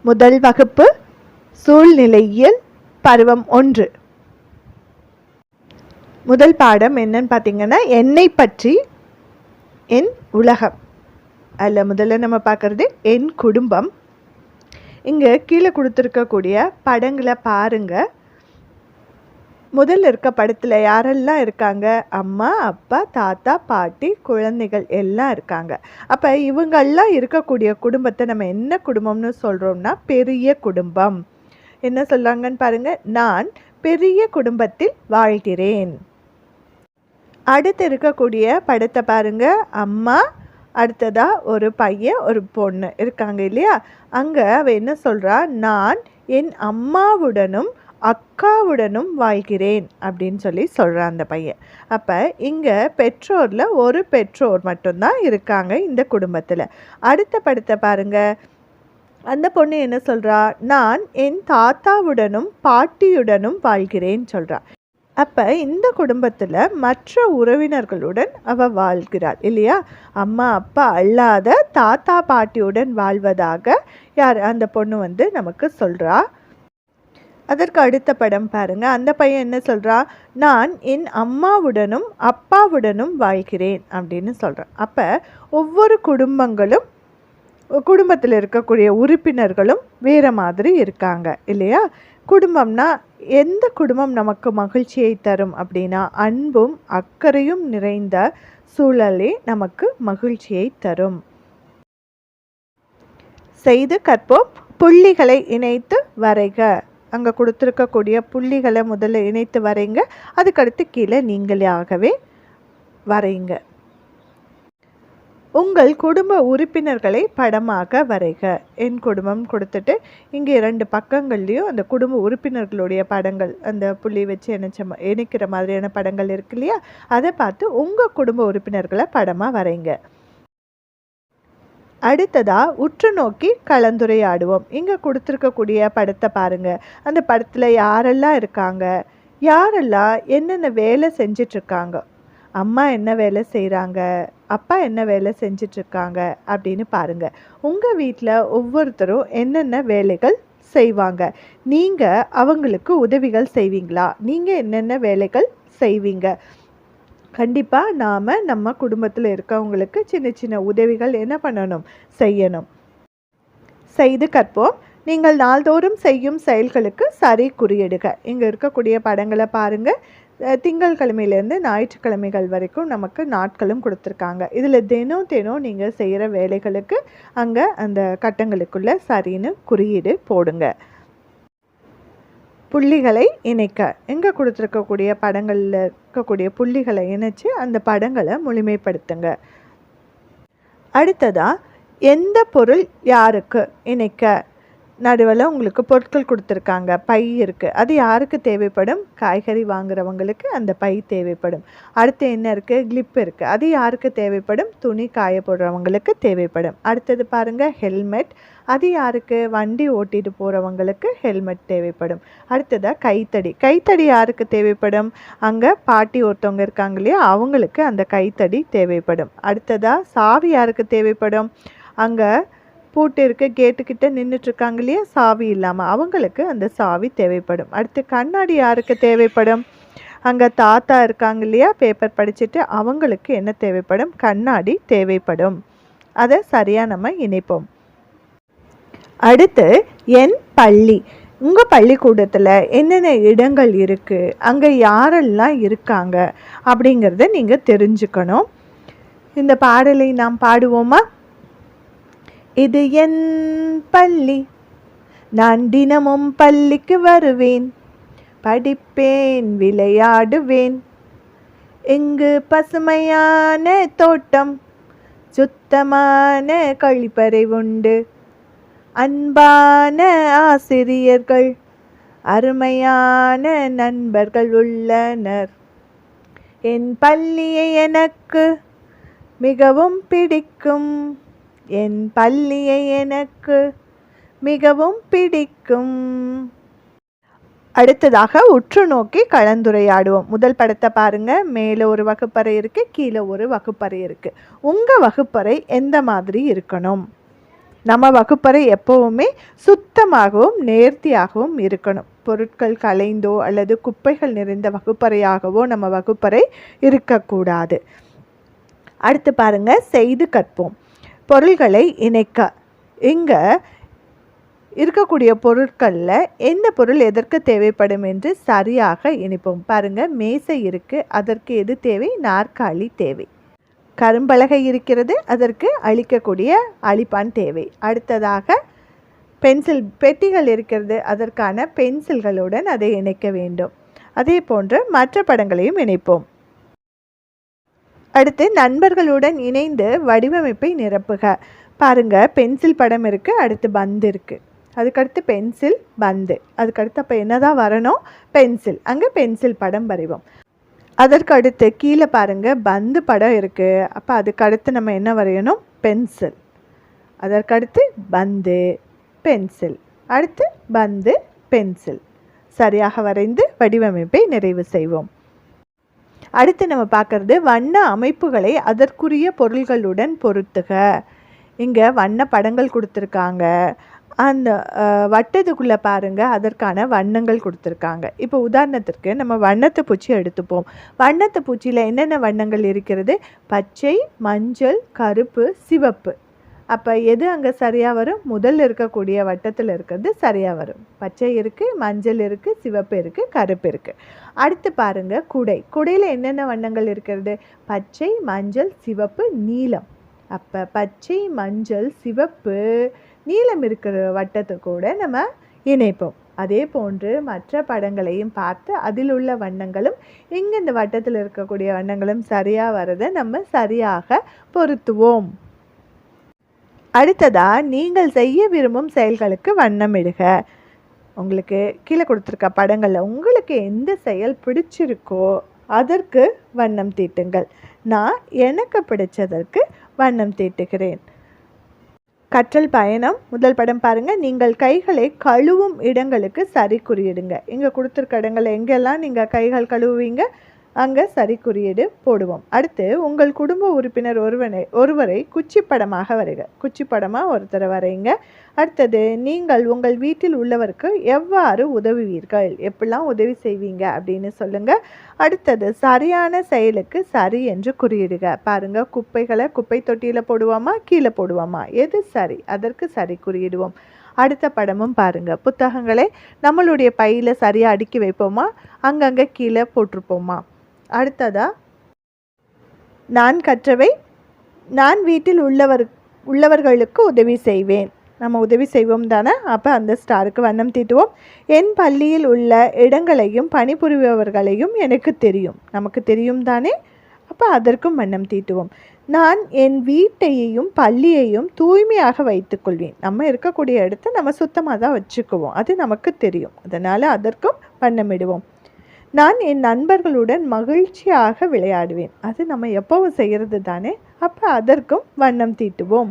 முதல் வகுப்பு சூழ்நிலையியல் பருவம் 1. முதல் பாடம் என்னன்னு பார்த்தீங்கன்னா, என்னை பற்றி என் உலகம். அதில் முதல்ல நம்ம பார்க்குறது என் குடும்பம். இங்கே கீழே கொடுத்துருக்கக்கூடிய படங்களை பாருங்கள். முதல்ல இருக்க படத்தில் யாரெல்லாம் இருக்காங்க? அம்மா, அப்பா, தாத்தா, பாட்டி, குழந்தைகள் எல்லாம் இருக்காங்க. அப்போ இவங்கெல்லாம் இருக்கக்கூடிய குடும்பத்தை நம்ம என்ன குடும்பம்னு சொல்கிறோம்னா பெரிய குடும்பம். என்ன சொல்கிறாங்கன்னு பாருங்கள், நான் பெரிய குடும்பத்தில் வாழ்கிறேன். அடுத்து இருக்கக்கூடிய படத்தை பாருங்கள், அம்மா, அடுத்ததாக ஒரு பையன் ஒரு பொண்ணு இருக்காங்க இல்லையா? அங்கே அவ என்ன சொல்கிறா, நான் என் அம்மாவுடனும் அக்காவுடனும் வாழ்கிறேன் அப்படின்னு சொல்லி சொல்கிறான் அந்த பையன். அப்போ இங்கே பெற்றோரில் ஒரு பெற்றோர் மட்டும்தான் இருக்காங்க இந்த குடும்பத்தில். அடுத்த படத்தை பாருங்கள், அந்த பொண்ணு என்ன சொல்கிறா, நான் என் தாத்தாவுடனும் பாட்டியுடனும் வாழ்கிறேன்னு சொல்கிறா. அப்போ இந்த குடும்பத்தில் மற்ற உறவினர்களுடன் அவள் வாழ்கிறாள் இல்லையா? அம்மா அப்பா அல்லாத தாத்தா பாட்டியுடன் வாழ்வதாக அந்த பொண்ணு நமக்கு சொல்கிறா. அதற்கு அடுத்த படம் பாருங்கள், அந்த பையன் என்ன சொல்கிறான், நான் என் அம்மாவுடனும் அப்பாவுடனும் வாழ்கிறேன் அப்படின்னு சொல்கிறான். அப்போ ஒவ்வொரு குடும்பத்தில் இருக்கக்கூடிய உறுப்பினர்களும் வேறு மாதிரி இருக்காங்க இல்லையா? குடும்பம்னா எந்த குடும்பம் நமக்கு மகிழ்ச்சியை தரும் அப்படின்னா, அன்பும் அக்கறையும் நிறைந்த சூழலே நமக்கு மகிழ்ச்சியை தரும். செய்து கற்போம். புள்ளிகளை இணைத்து வரைக. அங்கே கொடுத்துருக்கக்கூடிய புள்ளிகளை முதல்ல இணைத்து வரைங்க. அதுக்கடுத்து கீழே நீங்களாகவே வரைங்க. உங்கள் குடும்ப உறுப்பினர்களை படமாக வரைக. என் குடும்பம் கொடுத்துட்டு இங்கே 2 பக்கங்கள்லேயும் அந்த குடும்ப உறுப்பினர்களுடைய படங்கள், அந்த புள்ளி வச்சு இணைக்கிற மாதிரியான படங்கள் இருக்கு இல்லையா? அதை பார்த்து உங்கள் குடும்ப உறுப்பினர்களை படமாக வரைங்க. அடுத்ததாக உற்று நோக்கி கலந்துரையாடுவோம். இங்கே கொடுத்துருக்கக்கூடிய படத்தை பாருங்கள். அந்த படத்தில் யாரெல்லாம் இருக்காங்க, யாரெல்லாம் என்னென்ன வேலை செஞ்சிட்ருக்காங்க, அம்மா என்ன வேலை செய்கிறாங்க, அப்பா என்ன வேலை செஞ்சிட்ருக்காங்க அப்படின்னு பாருங்கள். உங்கள் வீட்டில் ஒவ்வொருத்தரும் என்னென்ன வேலைகள் செய்வாங்க, நீங்கள் அவங்களுக்கு உதவிகள் செய்வீங்களா, நீங்கள் என்னென்ன வேலைகள் செய்வீங்க? கண்டிப்பாக நாம் நம்ம குடும்பத்தில் இருக்கவங்களுக்கு சின்ன சின்ன உதவிகள் என்ன பண்ணணும், செய்யணும். செய்து கற்போம். நீங்கள் நாள்தோறும் செய்யும் செயல்களுக்கு சரி குறியிடுக. இங்கே இருக்கக்கூடிய படங்களை பாருங்கள். திங்கட்கிழமையிலேருந்து ஞாயிற்றுக்கிழமைகள் வரைக்கும் நமக்கு நாட்களும் கொடுத்துருக்காங்க. இதில் தினம் நீங்கள் செய்கிற வேலைகளுக்கு அங்கே அந்த கட்டங்களுக்குள்ளே சரின்னு குறியீடு போடுங்க. புள்ளிகளை இணைக்க. எங்கே கொடுத்துருக்கக்கூடிய படங்களில் இருக்கக்கூடிய புள்ளிகளை இணைச்சு அந்த படங்களை முழுமைப்படுத்துங்க. அடுத்ததாக எந்த பொருள் யாருக்கு இணைக்க. நடுவில் உங்களுக்கு பொருட்கள் கொடுத்துருக்காங்க, பை இருக்குது, அது யாருக்கு தேவைப்படும்? காய்கறி வாங்குறவங்களுக்கு அந்த பை தேவைப்படும். அடுத்து என்ன இருக்குது? கிளிப் இருக்குது, அது யாருக்கு தேவைப்படும்? துணி காய போடுறவங்களுக்கு தேவைப்படும். அடுத்தது பாருங்கள், ஹெல்மெட், அது யாருக்கு? வண்டி ஓட்டிட்டு போகிறவங்களுக்கு ஹெல்மெட் தேவைப்படும். அடுத்ததாக கைத்தடி யாருக்கு தேவைப்படும்? அங்கே பாட்டி ஒருத்தவங்க இருக்காங்க இல்லையா, அவங்களுக்கு அந்த கைத்தடி தேவைப்படும். அடுத்ததாக சாவி யாருக்கு தேவைப்படும்? அங்கே பூட்டு இருக்க கேட்டுக்கிட்ட நின்றுட்டுருக்காங்க இல்லையா, சாவி இல்லாமல், அவங்களுக்கு அந்த சாவி தேவைப்படும். அடுத்து கண்ணாடி யாருக்கு தேவைப்படும்? அங்கே தாத்தா இருக்காங்க இல்லையா, பேப்பர் படிச்சுட்டு, அவங்களுக்கு என்ன தேவைப்படும்? கண்ணாடி தேவைப்படும். அதை சரியாக நம்ம இணைப்போம். அடுத்து என் பள்ளி. உங்கள் பள்ளிக்கூடத்தில் என்னென்ன இடங்கள் இருக்குது, அங்கே யாரெல்லாம் இருக்காங்க அப்படிங்கிறத நீங்கள் தெரிஞ்சுக்கணும். இந்த பாடலை நாம் பாடுவோமா? இது என் பள்ளி, நான் தினமும் பள்ளிக்கு வருவேன், படிப்பேன், விளையாடுவேன். இங்கு பசுமையான தோட்டம், சுத்தமான கழிப்பறை உண்டு, அன்பான ஆசிரியர்கள், அருமையான நண்பர்கள் உள்ளனர். என் பள்ளியை எனக்கு மிகவும் பிடிக்கும், என் பள்ளியை எனக்கு மிகவும் பிடிக்கும். அடுத்ததாக உற்று நோக்கி கலந்துரையாடுவோம். முதல் படத்தை பாருங்கள். மேலே ஒரு வகுப்பறை இருக்குது, கீழே ஒரு வகுப்பறை இருக்குது. உங்கள் வகுப்பறை எந்த மாதிரி இருக்கணும்? நம்ம வகுப்பறை எப்போவுமே சுத்தமாகவும் நேர்த்தியாகவும் இருக்கணும். பொருட்கள் கலைந்தோ அல்லது குப்பைகள் நிறைந்த வகுப்பறையாகவோ நம்ம வகுப்பறை இருக்கக்கூடாது. அடுத்து பாருங்க, செய்து கற்போம். பொருள்களை இணைக்க. இங்கே இருக்கக்கூடிய பொருட்களில் எந்த பொருள் எதற்கு தேவைப்படும் என்று சரியாக இணைப்போம். பாருங்கள், மேசை இருக்குது, அதற்கு எது தேவை? நாற்காலி தேவை. கரும்பலகை இருக்கிறது, அதற்கு அழிக்கக்கூடிய அழிப்பான் தேவை. அடுத்ததாக பென்சில் பெட்டிகள் இருக்கிறது, அதற்கான பென்சில்களுடன் அதை இணைக்க வேண்டும். அதே போன்று மற்ற படங்களையும் இணைப்போம். அடுத்து நண்பர்களுடன் இணைந்து வடிவமைப்பை நிரப்புக. பாருங்க, பென்சில் படம் இருக்குது, அடுத்து பந்து இருக்குது, அதுக்கடுத்து பென்சில் பந்து, அதுக்கடுத்து அப்போ என்னதான் வரணும்? பென்சில். அங்கே பென்சில் படம் வரைவோம். அதற்கு அடுத்து கீழே பாருங்கள், பந்து படம் இருக்குது, அப்போ அதுக்கடுத்து நம்ம என்ன வரையணும்? பென்சில். அதற்கடுத்து பந்து பென்சில், அடுத்து பந்து பென்சில். சரியாக வரைந்து வடிவமைப்பை நிறைவு செய்வோம். அடுத்து நம்ம பார்க்குறது வண்ண அமைப்புகளை அதற்குரிய பொருள்களுடன் பொருத்துக. இங்கே வண்ண படங்கள் கொடுத்துருக்காங்க, அந்த வட்டத்துக்குள்ளே பாருங்கள் அதற்கான வண்ணங்கள் கொடுத்துருக்காங்க. இப்போ உதாரணத்திற்கு நம்ம வண்ணத்து பூச்சி எடுத்துப்போம். வண்ணத்து பூச்சியில் என்னென்ன வண்ணங்கள் இருக்கிறது? பச்சை, மஞ்சள், கருப்பு, சிவப்பு. அப்போ எது அங்கே சரியாக வரும்? முதல்ல இருக்கக்கூடிய வட்டத்தில் இருக்கிறது சரியாக வரும். பச்சை இருக்குது, மஞ்சள் இருக்குது, சிவப்பு இருக்குது, கருப்பு இருக்குது. அடுத்து பாருங்கள், குடை. குடையில் என்னென்ன வண்ணங்கள் இருக்கிறது? பச்சை, மஞ்சள், சிவப்பு, நீலம். அப்போ பச்சை, மஞ்சள், சிவப்பு, நீலம் இருக்கிற வட்டத்தை கூட நம்ம இணைப்போம். அதே போன்று மற்ற படங்களையும் பார்த்து அதில் உள்ள வண்ணங்களும் இங்கே இந்த வட்டத்தில் இருக்கக்கூடிய வண்ணங்களும் சரியாக வரதை நம்ம சரியாக பொருத்துவோம். அடுத்ததாக நீங்கள் செய்ய விரும்பும் செயல்களுக்கு வண்ணமிடுக. உங்களுக்கு கீழே கொடுத்துருக்க படங்களில் உங்களுக்கு எந்த செயல் பிடிச்சிருக்கோ அதற்கு வண்ணம் தீட்டுங்கள். நான் எனக்கு பிடிச்சதற்கு வண்ணம் தீட்டுகிறேன். கற்றல் பயணம். முதல் படம் பாருங்கள். நீங்கள் கைகளை கழுவும் இடங்களுக்கு சரி குறியிடுங்க. இங்கே கொடுத்துருக்க இடங்கள் எங்கெல்லாம் நீங்கள் கைகள் கழுவுவீங்க அங்கே சரி குறியீடு போடுவோம். அடுத்து உங்கள் குடும்ப உறுப்பினர் ஒருவரை குச்சிப்படமாக வரைக. குச்சிப்படமாக ஒருத்தரை வரைங்க. அடுத்தது நீங்கள் உங்கள் வீட்டில் உள்ளவருக்கு எவ்வாறு உதவுவீர்கள், எப்படிலாம் உதவி செய்வீங்க அப்படின்னு சொல்லுங்கள். அடுத்தது சரியான செயலுக்கு சரி என்று குறியிடுக. பாருங்கள், குப்பைகளை குப்பை தொட்டியில் போடுவோமா கீழே போடுவோமா, எது சரி, அதற்கு சரி குறியிடுவோம். அடுத்த படமும் பாருங்கள். புத்தகங்களை நம்மளுடைய பையில் சரியாக அடுக்கி வைப்போமா, அங்கங்கே கீழே போட்டிருப்போமா. அடுத்ததா நான் கற்றவை. நான் வீட்டில் உள்ளவர்களுக்கு உதவி செய்வேன். நம்ம உதவி செய்வோம் தானே, அப்போ அந்த ஸ்டாருக்கு வண்ணம் தீட்டுவோம். என் பள்ளியில் உள்ள இடங்களையும் பணிபுரிபவர்களையும் எனக்கு தெரியும். நமக்கு தெரியும் தானே, அப்போ அதற்கும் வண்ணம் தீட்டுவோம். நான் என் வீட்டையும் பள்ளியையும் தூய்மையாக வைத்துக்கொள்வேன். நம்ம இருக்கக்கூடிய இடத்த நம்ம சுத்தமாக தான் வச்சுக்குவோம், அது நமக்கு தெரியும், அதனால் அதற்கும் வண்ணமிடுவோம். நான் என் நண்பர்களுடன் மகிழ்ச்சியாக விளையாடுவேன். அது நம்ம எப்போவும் செய்கிறது தானே, அப்போ அதற்கும் வண்ணம் தீட்டுவோம்.